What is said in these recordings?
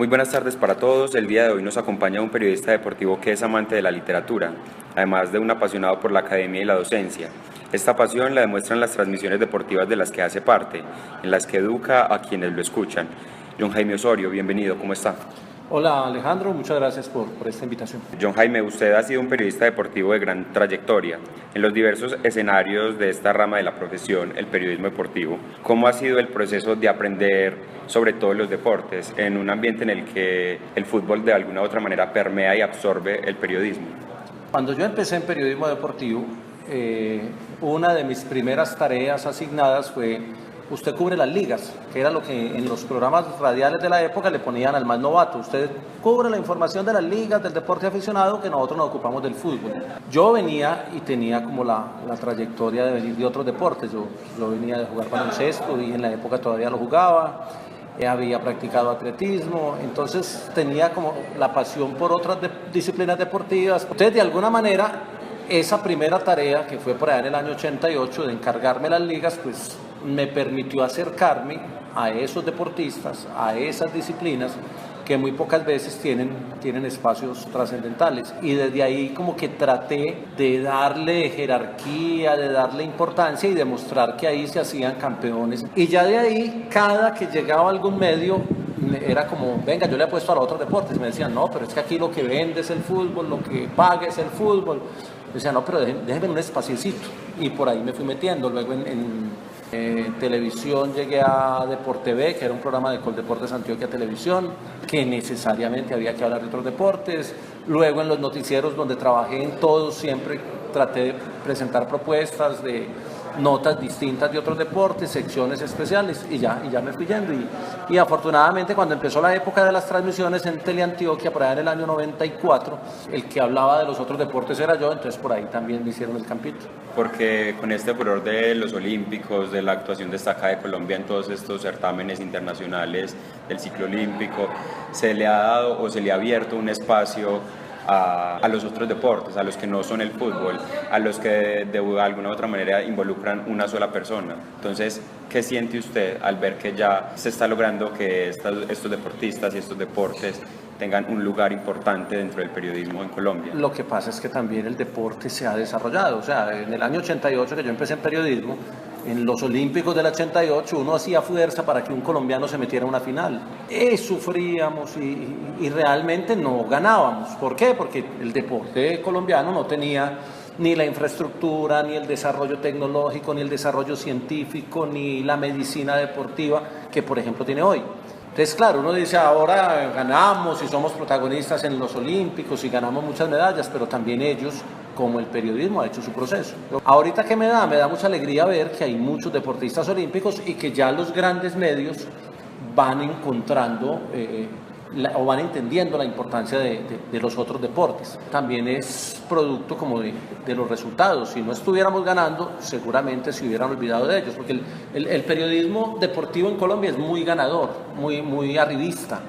Muy buenas tardes para todos. El día de hoy nos acompaña un periodista deportivo que es amante de la literatura, además de un apasionado por la academia y la docencia. Esta pasión la demuestran las transmisiones deportivas de las que hace parte, en las que educa a quienes lo escuchan. John Jaime Osorio, bienvenido, ¿cómo está? Hola Alejandro, muchas gracias por esta invitación. John Jaime, usted ha sido un periodista deportivo de gran trayectoria en los diversos escenarios de esta rama de la profesión, el periodismo deportivo. ¿Cómo ha sido el proceso de aprender sobre todos los deportes en un ambiente en el que el fútbol de alguna u otra manera permea y absorbe el periodismo? Cuando yo empecé en periodismo deportivo, una de mis primeras tareas asignadas fue: usted cubre las ligas, que era lo que en los programas radiales de la época le ponían al más novato. Usted cubre la información de las ligas, del deporte aficionado, que nosotros nos ocupamos del fútbol. Yo venía y tenía como la trayectoria de venir de otros deportes. Yo venía de jugar baloncesto y en la época todavía lo jugaba. Había practicado atletismo, entonces tenía como la pasión por otras disciplinas deportivas. Entonces, de alguna manera, esa primera tarea, que fue por allá en el año 88, de encargarme las ligas, pues me permitió acercarme a esos deportistas, a esas disciplinas que muy pocas veces tienen espacios trascendentales. Y desde ahí como que traté de darle jerarquía, de darle importancia y demostrar que ahí se hacían campeones. Y ya de ahí, cada que llegaba a algún medio, era como: venga, yo le apuesto a los otros deportes. Me decían: no, pero es que aquí lo que vende es el fútbol, lo que paga es el fútbol. Me decían: no, pero déjenme un espaciecito. Y por ahí me fui metiendo. Luego en televisión llegué a Deporte B, que era un programa de Coldeportes Antioquia Televisión, que necesariamente había que hablar de otros deportes. Luego en los noticieros donde trabajé en todos, siempre traté de presentar propuestas de notas distintas de otros deportes, secciones especiales, y ya me fui yendo. Y afortunadamente, cuando empezó la época de las transmisiones en Teleantioquia, por allá en el año 94, el que hablaba de los otros deportes era yo, entonces por ahí también me hicieron el campito. Porque con este furor de los olímpicos, de la actuación destacada de Colombia en todos estos certámenes internacionales del ciclo olímpico, se le ha dado o se le ha abierto un espacio a los otros deportes, a los que no son el fútbol, a los que de alguna u otra manera involucran una sola persona. Entonces, ¿qué siente usted al ver que ya se está logrando que estos deportistas y estos deportes tengan un lugar importante dentro del periodismo en Colombia? Lo que pasa es que también el deporte se ha desarrollado. O sea, en el año 88, que yo empecé en periodismo, en los Olímpicos del 88 uno hacía fuerza para que un colombiano se metiera a una final. Sufríamos y realmente no ganábamos. ¿Por qué? Porque el deporte colombiano no tenía ni la infraestructura, ni el desarrollo tecnológico, ni el desarrollo científico, ni la medicina deportiva que, por ejemplo, tiene hoy. Entonces, claro, uno dice: ahora ganamos y somos protagonistas en los Olímpicos y ganamos muchas medallas, pero también ellos, como el periodismo, ha hecho su proceso. Ahorita, ¿qué me da? Me da mucha alegría ver que hay muchos deportistas olímpicos y que ya los grandes medios van encontrando o van entendiendo la importancia de los otros deportes. También es producto como de los resultados. Si no estuviéramos ganando, seguramente se hubieran olvidado de ellos, porque el periodismo deportivo en Colombia es muy ganador, muy arribista.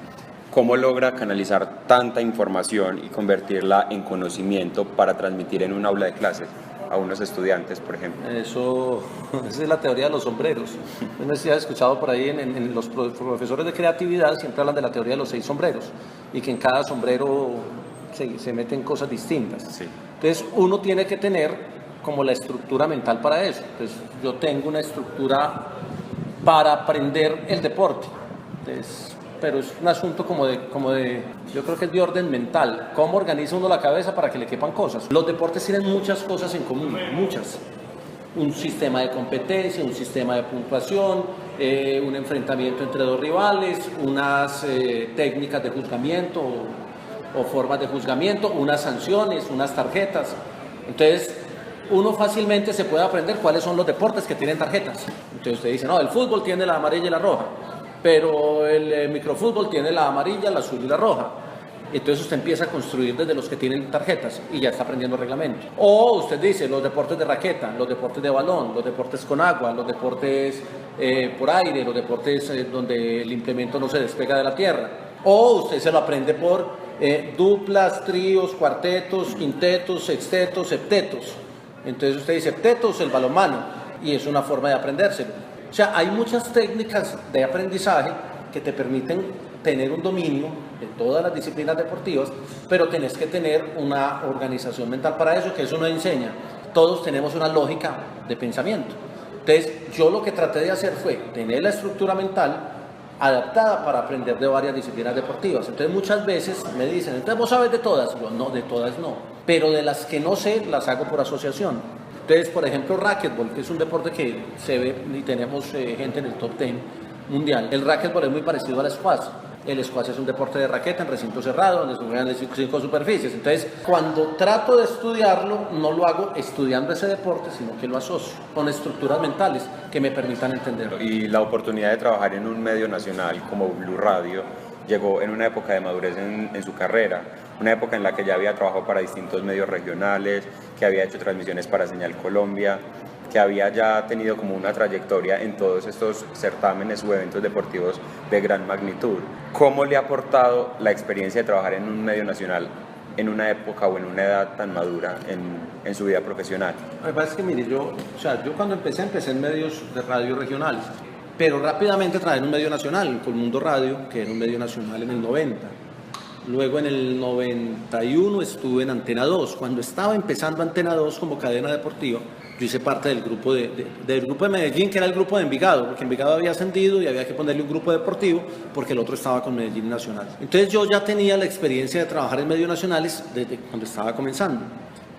¿Cómo logra canalizar tanta información y convertirla en conocimiento para transmitir en un aula de clases a unos estudiantes, por ejemplo? Esa es la teoría de los sombreros. No sé si has escuchado por ahí en los profesores de creatividad, siempre hablan de la teoría de los 6 sombreros, y que en cada sombrero se meten cosas distintas. Sí. Entonces uno tiene que tener como la estructura mental para eso. Entonces yo tengo una estructura para aprender el deporte. Entonces, pero es un asunto como de, yo creo que es de orden mental. ¿Cómo organiza uno la cabeza para que le quepan cosas? Los deportes tienen muchas cosas en común, muchas. Un sistema de competencia, un sistema de puntuación, un enfrentamiento entre dos rivales, unas técnicas de juzgamiento o formas de juzgamiento, unas sanciones, unas tarjetas. Entonces, uno fácilmente se puede aprender cuáles son los deportes que tienen tarjetas. Entonces usted dice: no, el fútbol tiene la amarilla y la roja, pero el microfútbol tiene la amarilla, la azul y la roja. Entonces usted empieza a construir desde los que tienen tarjetas y ya está aprendiendo el reglamento. O usted dice: los deportes de raqueta, los deportes de balón, los deportes con agua, los deportes por aire, los deportes donde el implemento no se despega de la tierra. O usted se lo aprende por duplas, tríos, cuartetos, quintetos, sextetos, septetos. Entonces usted dice: septetos, el balonmano, y es una forma de aprendérselo. O sea, hay muchas técnicas de aprendizaje que te permiten tener un dominio de todas las disciplinas deportivas, pero tenés que tener una organización mental para eso, que eso no enseña. Todos tenemos una lógica de pensamiento. Entonces, yo lo que traté de hacer fue tener la estructura mental adaptada para aprender de varias disciplinas deportivas. Entonces, muchas veces me dicen, entonces vos sabes de todas. Yo, no, de todas no. Pero de las que no sé, las hago por asociación. Entonces, por ejemplo, racquetball, que es un deporte que se ve y tenemos gente en el top 10 mundial. El racquetball es muy parecido al squash. El squash es un deporte de raqueta en recinto cerrado, donde se juegan de 5 superficies. Entonces, cuando trato de estudiarlo, no lo hago estudiando ese deporte, sino que lo asocio con estructuras mentales que me permitan entenderlo. Y la oportunidad de trabajar en un medio nacional como Blue Radio llegó en una época de madurez en su carrera, una época en la que ya había trabajado para distintos medios regionales, que había hecho transmisiones para Señal Colombia, que había ya tenido como una trayectoria en todos estos certámenes o eventos deportivos de gran magnitud. ¿Cómo le ha aportado la experiencia de trabajar en un medio nacional en una época o en una edad tan madura en su vida profesional? Lo que pasa es que, mire, yo cuando empecé en medios de radio regionales, pero rápidamente trabajé en un medio nacional, Colmundo Radio, que era un medio nacional en el 90. Luego en el 91 estuve en Antena 2. Cuando estaba empezando Antena 2 como cadena deportiva, yo hice parte del grupo del grupo de Medellín, que era el grupo de Envigado, porque Envigado había ascendido y había que ponerle un grupo deportivo porque el otro estaba con Medellín Nacional. Entonces yo ya tenía la experiencia de trabajar en medios nacionales desde cuando estaba comenzando.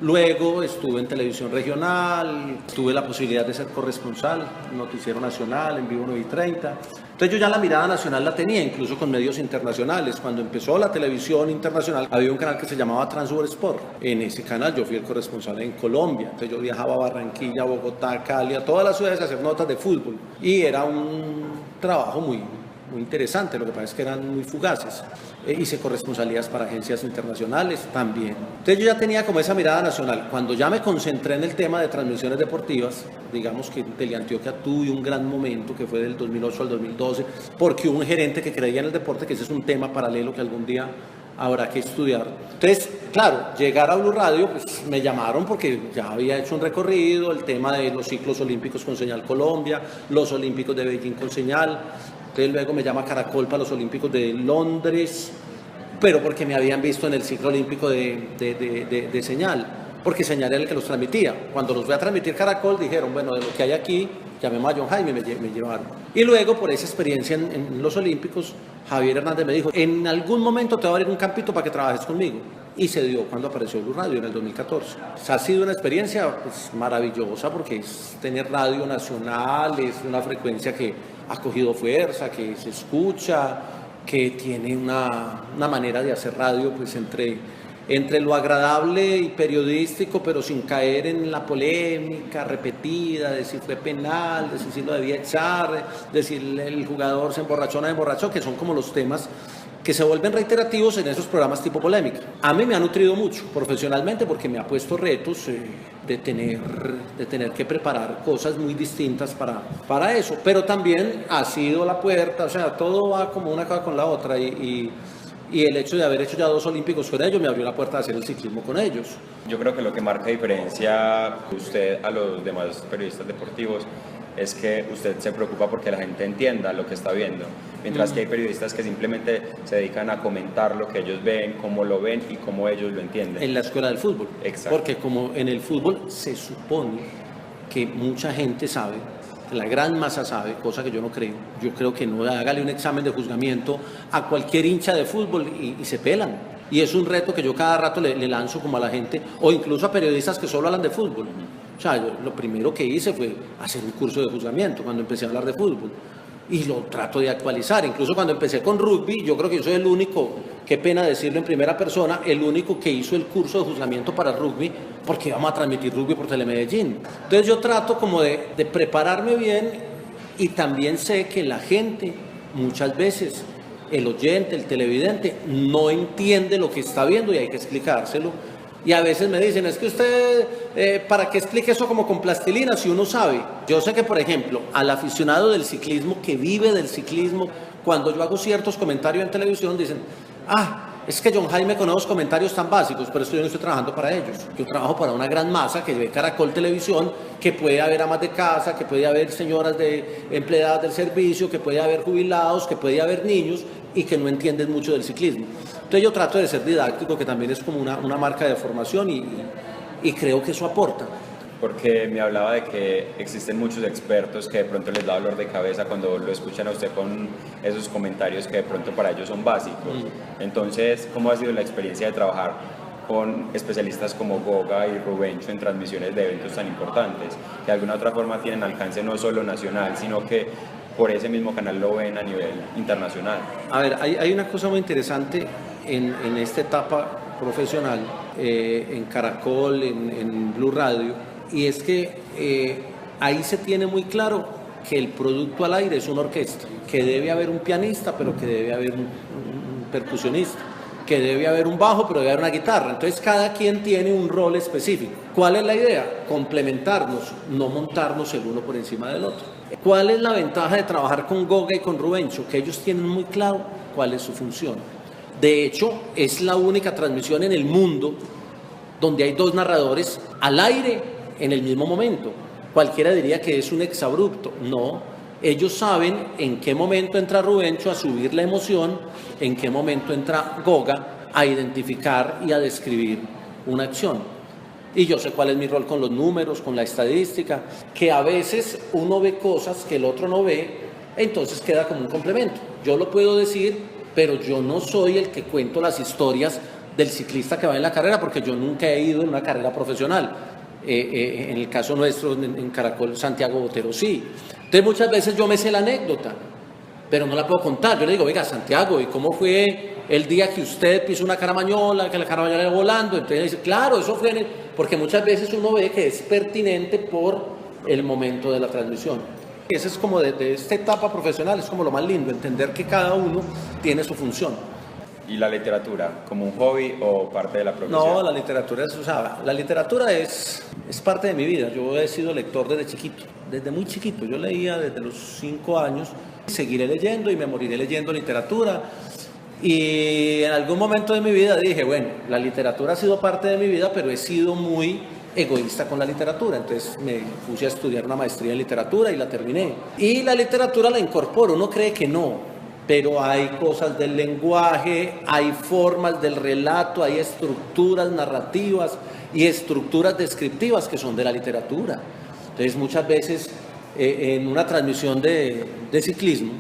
Luego estuve en televisión regional, tuve la posibilidad de ser corresponsal, noticiero nacional, en Vivo 9 y 30. Entonces yo ya la mirada nacional la tenía, incluso con medios internacionales. Cuando empezó la televisión internacional, había un canal que se llamaba Transworld Sport. En ese canal yo fui el corresponsal en Colombia. Entonces yo viajaba a Barranquilla, Bogotá, Cali, a todas las ciudades a hacer notas de fútbol. Y era un trabajo muy interesante, lo que pasa es que eran muy fugaces. Hice corresponsalías para agencias internacionales también. Entonces yo ya tenía como esa mirada nacional. Cuando ya me concentré en el tema de transmisiones deportivas, digamos que Teleantioquia tuve un gran momento que fue del 2008 al 2012, porque hubo un gerente que creía en el deporte, que ese es un tema paralelo que algún día habrá que estudiar. Entonces, claro, llegar a Blue Radio, pues me llamaron porque ya había hecho un recorrido, el tema de los ciclos olímpicos con Señal Colombia, los olímpicos de Beijing con Señal. Entonces luego me llama Caracol para los Olímpicos de Londres, pero porque me habían visto en el ciclo olímpico de Señal, porque Señal era el que los transmitía. Cuando los voy a transmitir Caracol, dijeron, bueno, de lo que hay aquí, llamemos a John Jaime, me llevaron. Y luego, por esa experiencia en los Olímpicos, Javier Hernández me dijo, en algún momento te voy a abrir un campito para que trabajes conmigo. Y se dio cuando apareció Blue Radio en el 2014. Ha sido una experiencia pues, maravillosa porque es tener radio nacional, es una frecuencia que ha cogido fuerza, que se escucha, que tiene una manera de hacer radio pues entre lo agradable y periodístico, pero sin caer en la polémica repetida, de si fue penal, de si lo debía echar, de si el jugador se emborrachó o no emborrachó, que son como los temas que se vuelven reiterativos en esos programas tipo polémica. A mí me ha nutrido mucho profesionalmente porque me ha puesto retos de tener que preparar cosas muy distintas para eso, pero también ha sido la puerta, o sea, todo va como una cosa con la otra y el hecho de haber hecho ya 2 olímpicos con ellos me abrió la puerta de hacer el ciclismo con ellos. Yo creo que lo que marca diferencia usted a los demás periodistas deportivos es que usted se preocupa porque la gente entienda lo que está viendo, mientras que hay periodistas que simplemente se dedican a comentar lo que ellos ven, cómo lo ven y cómo ellos lo entienden. En la escuela del fútbol. Exacto. Porque como en el fútbol se supone que mucha gente sabe, la gran masa sabe, cosa que yo no creo. Yo creo que no, hágale un examen de juzgamiento a cualquier hincha de fútbol y se pelan. Y es un reto que yo cada rato le lanzo como a la gente, o incluso a periodistas que solo hablan de fútbol. O sea, yo lo primero que hice fue hacer un curso de juzgamiento cuando empecé a hablar de fútbol. Y lo trato de actualizar. Incluso cuando empecé con rugby, yo creo que yo soy el único, qué pena decirlo en primera persona, el único que hizo el curso de juzgamiento para rugby, porque íbamos a transmitir rugby por Telemedellín. Entonces yo trato como de prepararme bien y también sé que la gente, muchas veces, el oyente, el televidente, no entiende lo que está viendo y hay que explicárselo. Y a veces me dicen, es que usted, ¿para qué explique eso como con plastilina si uno sabe? Yo sé que, por ejemplo, al aficionado del ciclismo, que vive del ciclismo, cuando yo hago ciertos comentarios en televisión, dicen, es que John Jaime con esos comentarios tan básicos, pero yo no estoy trabajando para ellos. Yo trabajo para una gran masa que ve Caracol Televisión, que puede haber amas de casa, que puede haber señoras empleadas del servicio, que puede haber jubilados, que puede haber niños, y que no entienden mucho del ciclismo. Entonces yo trato de ser didáctico, que también es como una marca de formación y creo que eso aporta. Porque me hablaba de que existen muchos expertos que de pronto les da dolor de cabeza cuando lo escuchan a usted con esos comentarios que de pronto para ellos son básicos. Entonces, ¿cómo ha sido la experiencia de trabajar con especialistas como Goga y Rubencho en transmisiones de eventos tan importantes, que de alguna otra forma tienen alcance no solo nacional, sino que por ese mismo canal lo ven a nivel internacional? A ver, hay una cosa muy interesante en esta etapa profesional, en Caracol, en Blue Radio, y es que ahí se tiene muy claro que el producto al aire es una orquesta, que debe haber un pianista, pero que debe haber un percusionista, que debe haber un bajo, pero debe haber una guitarra. Entonces cada quien tiene un rol específico. ¿Cuál es la idea? Complementarnos, no montarnos el uno por encima del otro. ¿Cuál es la ventaja de trabajar con Goga y con Rubencho? Que ellos tienen muy claro cuál es su función. De hecho, es la única transmisión en el mundo donde hay dos narradores al aire en el mismo momento. Cualquiera diría que es un exabrupto. No, ellos saben en qué momento entra Rubencho a subir la emoción, en qué momento entra Goga a identificar y a describir una acción. Y yo sé cuál es mi rol con los números, con la estadística, que a veces uno ve cosas que el otro no ve, entonces queda como un complemento. Yo lo puedo decir, pero yo no soy el que cuento las historias del ciclista que va en la carrera, porque yo nunca he ido en una carrera profesional. En el caso nuestro, en Caracol, Santiago Botero sí. Entonces muchas veces yo me sé la anécdota, pero no la puedo contar. Yo le digo, oiga, Santiago, ¿y cómo fue el día que usted pisó una caramañola, que la caramañola iba volando? Entonces dice, claro, eso fue porque muchas veces uno ve que es pertinente por el momento de la transmisión. Ese es como de esta etapa profesional, es como lo más lindo, entender que cada uno tiene su función. ¿Y la literatura como un hobby o parte de la profesión? No, la literatura es, o sea, la literatura es parte de mi vida. Yo he sido lector desde chiquito, desde muy chiquito. Yo leía desde los 5 años. Seguiré leyendo y me moriré leyendo literatura. Y en algún momento de mi vida dije, bueno, la literatura ha sido parte de mi vida, pero he sido muy egoísta con la literatura. Entonces me puse a estudiar una maestría en literatura y la terminé. Y la literatura la incorporo. Uno cree que no, pero hay cosas del lenguaje, hay formas del relato, hay estructuras narrativas y estructuras descriptivas que son de la literatura. Entonces muchas veces en una transmisión de ciclismo,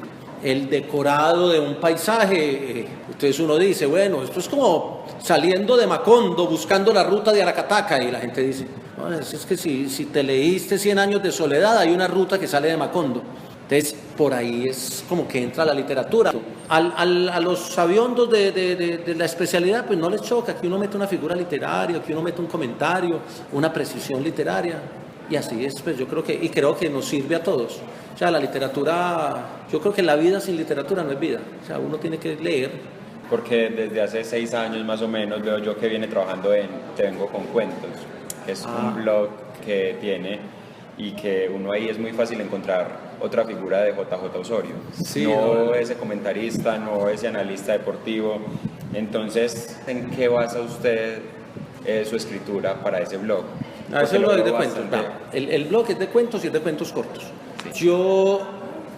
el decorado de un paisaje, entonces uno dice, bueno, esto es como saliendo de Macondo, buscando la ruta de Aracataca, y la gente dice, no, es que si te leíste 100 años de soledad, hay una ruta que sale de Macondo. Entonces, por ahí es como que entra la literatura. A los sabiondos de la especialidad, pues no les choca que uno meta una figura literaria, que uno meta un comentario, una precisión literaria. Y así es, pues yo creo que nos sirve a todos. O sea, la literatura, yo creo que la vida sin literatura no es vida. O sea, uno tiene que leer. Porque desde hace 6 años más o menos veo yo que viene trabajando en Te Vengo con Cuentos, que es un blog que tiene y que uno ahí es muy fácil encontrar otra figura de JJ Osorio. Sí, no ese comentarista, no ese analista deportivo. Entonces, ¿en qué basa usted su escritura para ese blog? Ese blog es de cuentos. El blog es de cuentos y es de cuentos cortos. Sí. Yo,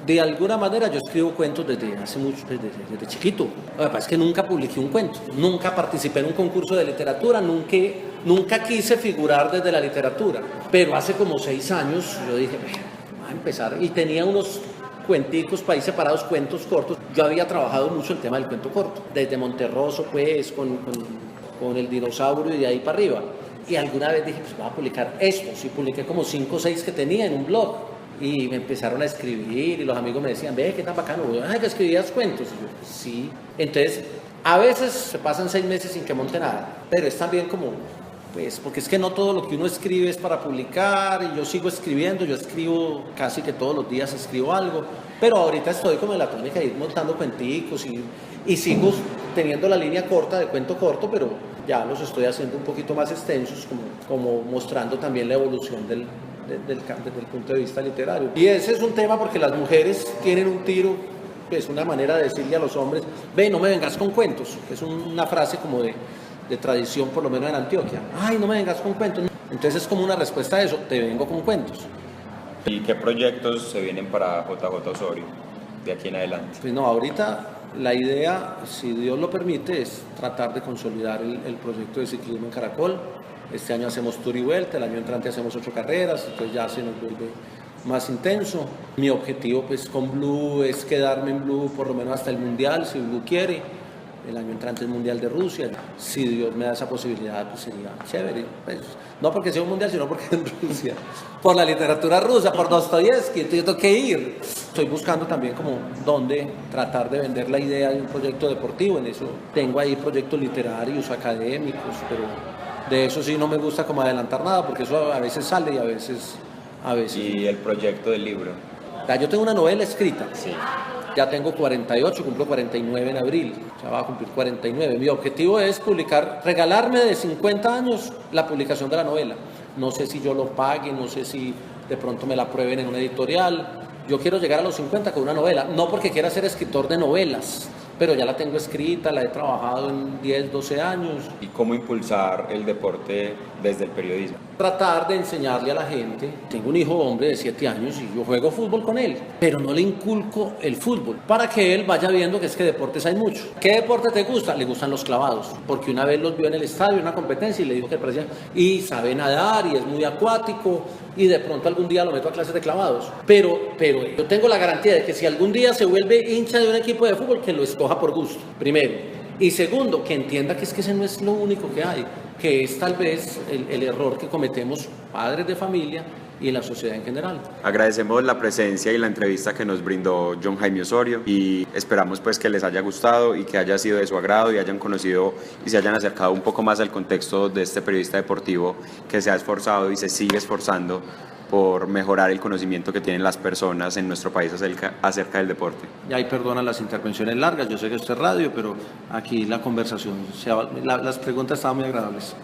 de alguna manera, yo escribo cuentos desde hace mucho, desde chiquito. Lo que pasa es que nunca publiqué un cuento, nunca participé en un concurso de literatura, nunca quise figurar desde la literatura. Pero hace como 6 años yo dije, voy a empezar. Y tenía unos cuenticos para ahí separados, cuentos cortos. Yo había trabajado mucho el tema del cuento corto, desde Monterroso, pues, con el dinosaurio y de ahí para arriba. Y alguna vez dije, pues voy a publicar esto. Sí, publiqué como 5 o 6 que tenía en un blog. Y me empezaron a escribir y los amigos me decían, ve, qué tan bacano, ay, que escribías cuentos. Y yo, sí. Entonces, a veces se pasan 6 meses sin que monte nada, pero es también como, pues, porque es que no todo lo que uno escribe es para publicar, y yo sigo escribiendo, yo escribo casi que todos los días escribo algo, pero ahorita estoy como en la tónica de ir montando cuenticos y sigo teniendo la línea corta de cuento corto, pero ya los estoy haciendo un poquito más extensos, como mostrando también la evolución desde el punto de vista literario. Y ese es un tema porque las mujeres tienen un tiro, es una manera de decirle a los hombres, ve, no me vengas con cuentos, es una frase como de tradición, por lo menos en Antioquia. Ay, no me vengas con cuentos. Entonces es como una respuesta a eso, te vengo con cuentos. ¿Y qué proyectos se vienen para JJ Osorio de aquí en adelante? Pues no, ahorita La idea, si Dios lo permite, es tratar de consolidar el proyecto de ciclismo en Caracol. Este año hacemos tour y vuelta, el año entrante hacemos 8 carreras, entonces ya se nos vuelve más intenso. Mi objetivo pues con Blue es quedarme en Blue por lo menos hasta el Mundial, si Blue quiere. El año entrante el Mundial de Rusia. Si Dios me da esa posibilidad, pues sería chévere. Pues, no porque sea un Mundial, sino porque en Rusia. Por la literatura rusa, por Dostoyevsky, entonces yo tengo que ir. Estoy buscando también como dónde tratar de vender la idea de un proyecto deportivo. En eso tengo ahí proyectos literarios, académicos, pero de eso sí no me gusta como adelantar nada, porque eso a veces sale y a veces... ¿Y el proyecto del libro? Yo tengo una novela escrita. Sí. Ya tengo 48, cumplo 49 en abril, ya va a cumplir 49. Mi objetivo es publicar, regalarme de 50 años la publicación de la novela. No sé si yo lo pague, no sé si de pronto me la aprueben en una editorial. Yo quiero llegar a los 50 con una novela, no porque quiera ser escritor de novelas, pero ya la tengo escrita, la he trabajado en 10, 12 años. ¿Y cómo impulsar el deporte desde el periodismo? Tratar de enseñarle a la gente. Tengo un hijo hombre de 7 años y yo juego fútbol con él, pero no le inculco el fútbol para que él vaya viendo que es que deportes hay muchos. ¿Qué deporte te gusta? Le gustan los clavados, porque una vez los vio en el estadio en una competencia y le dijo que parecía, y sabe nadar y es muy acuático, y de pronto algún día lo meto a clases de clavados. Pero yo tengo la garantía de que si algún día se vuelve hincha de un equipo de fútbol, que lo escoja por gusto, primero. Y segundo, que entienda que es que ese no es lo único que hay, que es tal vez el error que cometemos padres de familia y en la sociedad en general. Agradecemos la presencia y la entrevista que nos brindó John Jaime Osorio y esperamos pues que les haya gustado y que haya sido de su agrado y hayan conocido y se hayan acercado un poco más al contexto de este periodista deportivo que se ha esforzado y se sigue esforzando por mejorar el conocimiento que tienen las personas en nuestro país acerca del deporte. Y ahí perdonan las intervenciones largas, yo sé que esto es radio, pero aquí la conversación, las preguntas estaban muy agradables.